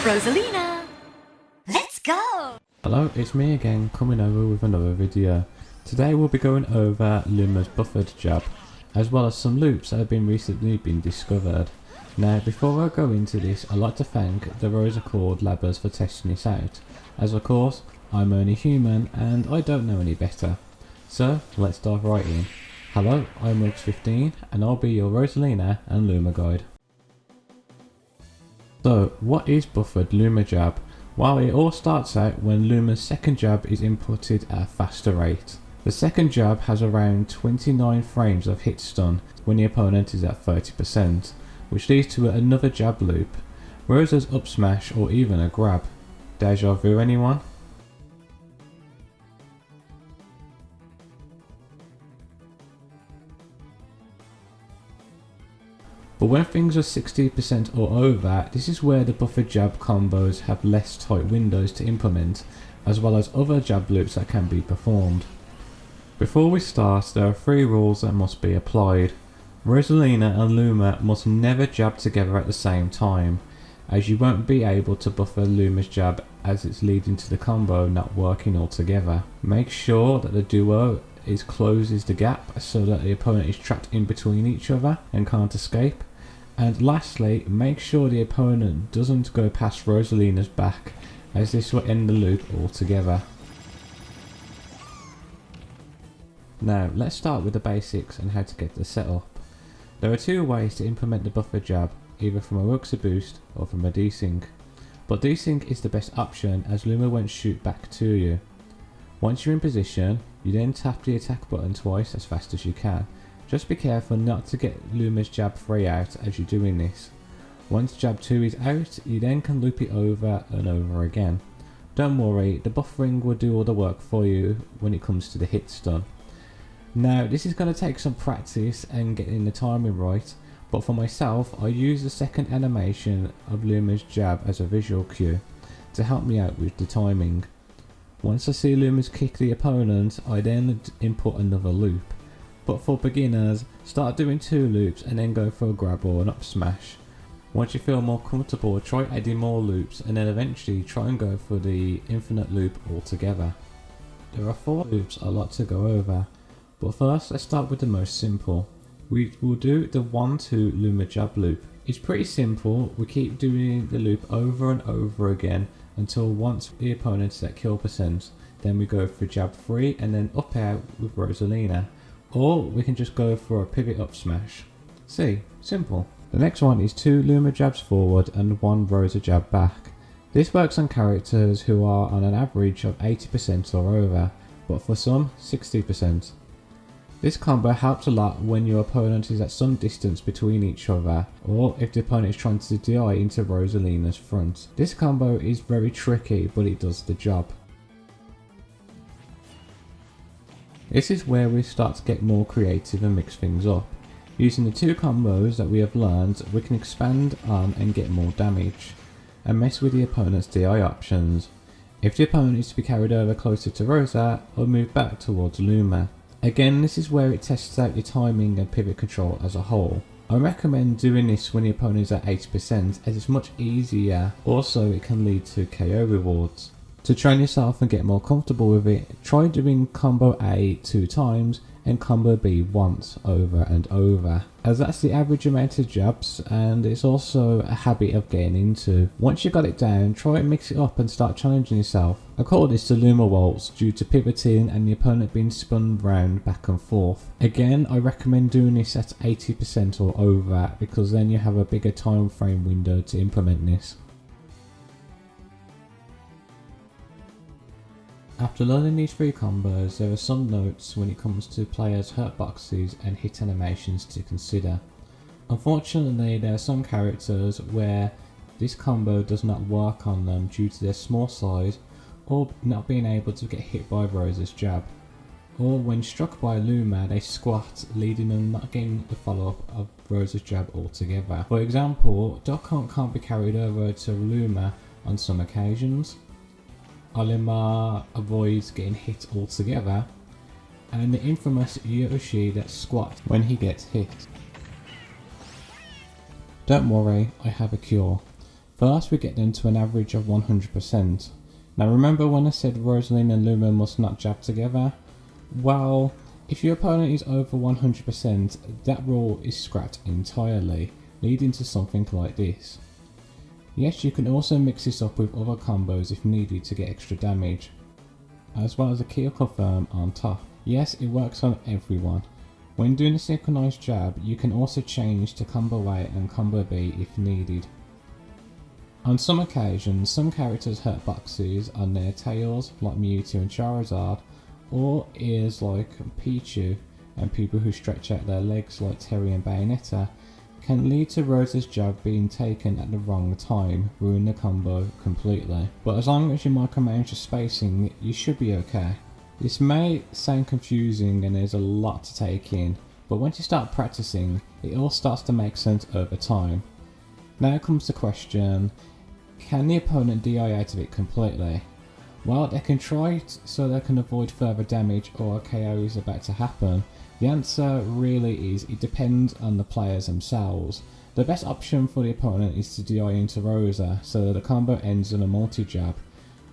Rosalina, let's go! Hello, it's me again, coming over with another video. Today we'll be going over Luma's buffered jab, as well as some loops that have recently been discovered. Now, before I go into this, I'd like to thank the Rosa Cord Labbers for testing this out, as of course, I'm only human and I don't know any better. So, let's dive right in. Hello, I'm Rox15 and I'll be your Rosalina and Luma guide. So, what is buffered Luma jab? Well, it all starts out when Luma's second jab is inputted at a faster rate. The second jab has around 29 frames of hit stun when the opponent is at 30%, which leads to another jab loop, Rosa's up smash or even a grab. Deja vu anyone? But when things are 60% or over, this is where the buffer jab combos have less tight windows to implement, as well as other jab loops that can be performed. Before we start, there are 3 rules that must be applied. Rosalina and Luma must never jab together at the same time, as you won't be able to buffer Luma's jab as it's leading to the combo not working altogether. Make sure that the duo closes the gap so that the opponent is trapped in between each other and can't escape. And lastly, make sure the opponent doesn't go past Rosalina's back, as this will end the loop altogether. Now, let's start with the basics and how to get the setup. There are 2 ways to implement the buffer jab, either from a Roxa boost or from a desync. But desync is the best option as Luma won't shoot back to you. Once you're in position, you then tap the attack button twice as fast as you can. Just be careful not to get Luma's jab 3 out as you're doing this. Once jab 2 is out, you then can loop it over and over again. Don't worry, the buffering will do all the work for you when it comes to the hit stun. Now, this is going to take some practice and getting the timing right, but for myself, I use the second animation of Luma's jab as a visual cue to help me out with the timing. Once I see Luma's kick the opponent, I then input another loop. But for beginners, start doing 2 loops and then go for a grab or an up smash. Once you feel more comfortable, try adding more loops and then eventually try and go for the infinite loop altogether. There are 4 loops I like to go over, but first let's start with the most simple. We will do the 1-2 Luma jab loop. It's pretty simple, we keep doing the loop over and over again until once the opponent is at kill percent, then we go for jab 3 and then up out with Rosalina. Or we can just go for a pivot up smash. See, simple. The next one is 2 Luma jabs forward and 1 Rosa jab back. This works on characters who are on an average of 80% or over, but for some 60%. This combo helps a lot when your opponent is at some distance between each other, or if the opponent is trying to DI into Rosalina's front. This combo is very tricky, but it does the job. This is where we start to get more creative and mix things up. Using the 2 combos that we have learned, we can expand on and get more damage, and mess with the opponent's DI options. If the opponent is to be carried over closer to Rosa, or move back towards Luma. Again, this is where it tests out your timing and pivot control as a whole. I recommend doing this when the opponent is at 80% as it's much easier, also it can lead to KO rewards. To train yourself and get more comfortable with it, try doing combo A 2 times and combo B once over and over, as that's the average amount of jabs and it's also a habit of getting into. Once you got it down, try and mix it up and start challenging yourself. I call this the Luma waltz due to pivoting and the opponent being spun round back and forth. Again, I recommend doing this at 80% or over because then you have a bigger time frame window to implement this. After learning these 3 combos, there are some notes when it comes to players' hurt boxes and hit animations to consider. Unfortunately, there are some characters where this combo does not work on them due to their small size or not being able to get hit by Rosa's jab. Or when struck by Luma, they squat, leading them not getting the follow-up of Rosa's jab altogether. For example, Doc Hunt can't be carried over to Luma on some occasions. Olimar avoids getting hit altogether, and the infamous Yoshi that squats when he gets hit. Don't worry, I have a cure. First we get them to an average of 100%. Now remember when I said Rosalina and Luma must not jab together? Well, if your opponent is over 100%, that rule is scrapped entirely, leading to something like this. Yes, you can also mix this up with other combos if needed to get extra damage, as well as a kill confirm on top. Yes, it works on everyone. When doing a synchronized jab, you can also change to combo A and combo B if needed. On some occasions, some characters hurt boxes on their tails like Mewtwo and Charizard, or ears like Pichu, and people who stretch out their legs like Terry and Bayonetta can lead to Rosa's jab being taken at the wrong time, ruining the combo completely. But as long as you micromanage the spacing, you should be okay. This may sound confusing and there's a lot to take in, but once you start practicing, it all starts to make sense over time. Now comes the question, can the opponent DI out of it completely? Well, they can try it so they can avoid further damage or a KO is about to happen. The answer really is it depends on the players themselves. The best option for the opponent is to DI into Rosa so that the combo ends in a multi-jab,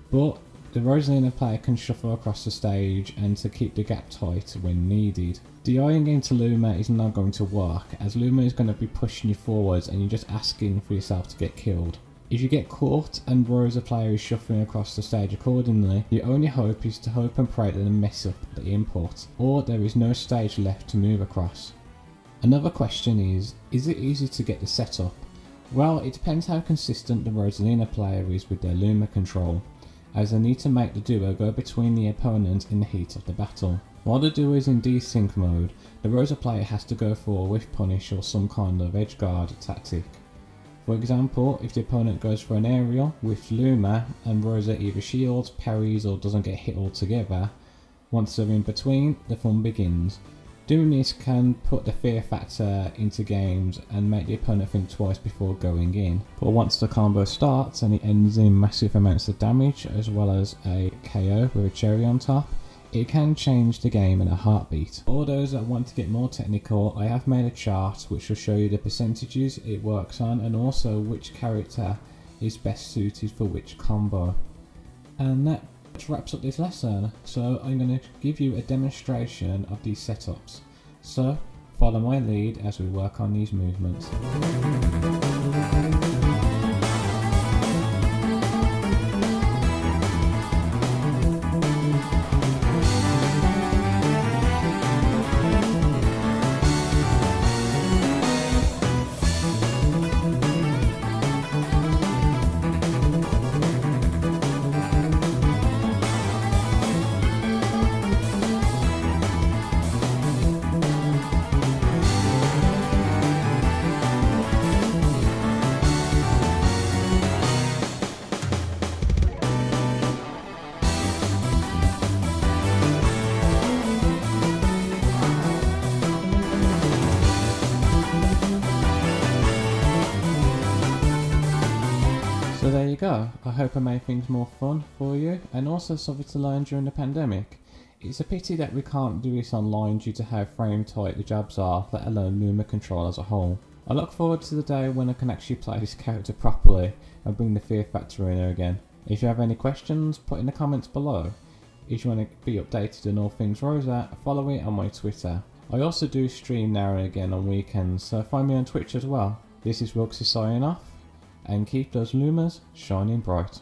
but the Rosalina player can shuffle across the stage and to keep the gap tight when needed. DIing into Luma is not going to work, as Luma is going to be pushing you forwards and you're just asking for yourself to get killed. If you get caught and Rosa player is shuffling across the stage accordingly, your only hope is to hope and pray that they mess up the input, or there is no stage left to move across. Another question is it easy to get the setup? Well, it depends how consistent the Rosalina player is with their Luma control, as they need to make the duo go between the opponent in the heat of the battle. While the duo is in desync mode, the Rosa player has to go for a whiff punish or some kind of edge guard tactic. For example, if the opponent goes for an aerial with Luma and Rosa either shields, parries or doesn't get hit altogether, once they're in between, the fun begins. Doing this can put the fear factor into games and make the opponent think twice before going in. But once the combo starts and it ends in massive amounts of damage as well as a KO with a cherry on top, it can change the game in a heartbeat. For all those that want to get more technical, I have made a chart which will show you the percentages it works on and also which character is best suited for which combo. And that wraps up this lesson, so I'm going to give you a demonstration of these setups. So follow my lead as we work on these movements. So there you go, I hope I made things more fun for you and also something to learn during the pandemic. It's a pity that we can't do this online due to how frame tight the jabs are, let alone Luma control as a whole. I look forward to the day when I can actually play this character properly and bring the fear factor in there again. If you have any questions, put in the comments below. If you want to be updated on all things Rosa, follow me on my Twitter. I also do stream now and again on weekends, so find me on Twitch as well. This is Roxy signing off, and keep those Lumas shining bright.